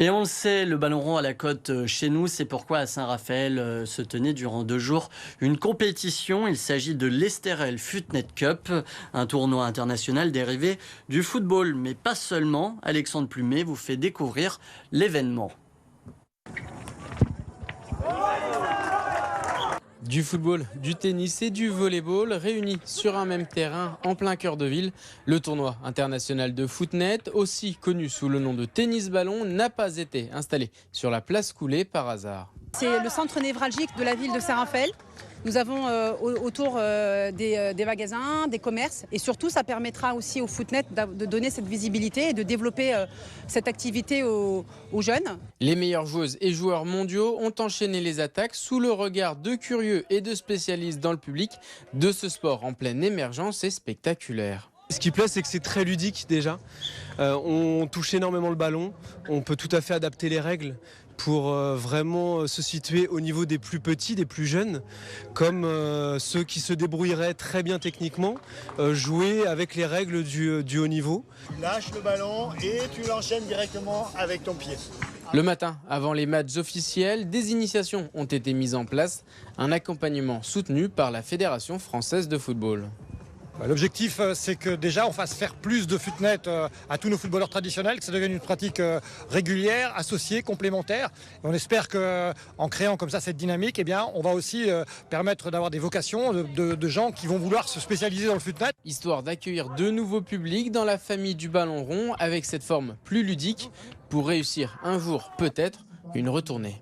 Et on le sait, le ballon rond à la côte chez nous, c'est pourquoi à Saint-Raphaël se tenait durant 2 jours une compétition. Il s'agit de l'Esterel Futnet Cup, un tournoi international dérivé du football. Mais pas seulement, Alexandre Plumet vous fait découvrir l'événement. Du football, du tennis et du volleyball réunis sur un même terrain en plein cœur de ville. Le tournoi international de Futnet, aussi connu sous le nom de tennis ballon, n'a pas été installé sur la place Coulée par hasard. C'est le centre névralgique de la ville de Saint-Raphaël. Nous avons autour des magasins, des commerces et surtout ça permettra aussi au Futnet de donner cette visibilité et de développer cette activité aux jeunes. Les meilleures joueuses et joueurs mondiaux ont enchaîné les attaques sous le regard de curieux et de spécialistes dans le public de ce sport en pleine émergence et spectaculaire. Ce qui plaît, c'est que c'est très ludique déjà. On touche énormément le ballon, on peut tout à fait adapter les règles pour vraiment se situer au niveau des plus petits, des plus jeunes, comme ceux qui se débrouilleraient très bien techniquement, jouer avec les règles du haut niveau. Tu lâches le ballon et tu l'enchaînes directement avec ton pied. Le matin, avant les matchs officiels, des initiations ont été mises en place, un accompagnement soutenu par la Fédération française de football. L'objectif, c'est que déjà on fasse faire plus de Futnet à tous nos footballeurs traditionnels, que ça devienne une pratique régulière, associée, complémentaire. Et on espère qu'en créant comme ça cette dynamique, eh bien, on va aussi permettre d'avoir des vocations de gens qui vont vouloir se spécialiser dans le Futnet. Histoire d'accueillir de nouveaux publics dans la famille du ballon rond avec cette forme plus ludique pour réussir un jour peut-être une retournée.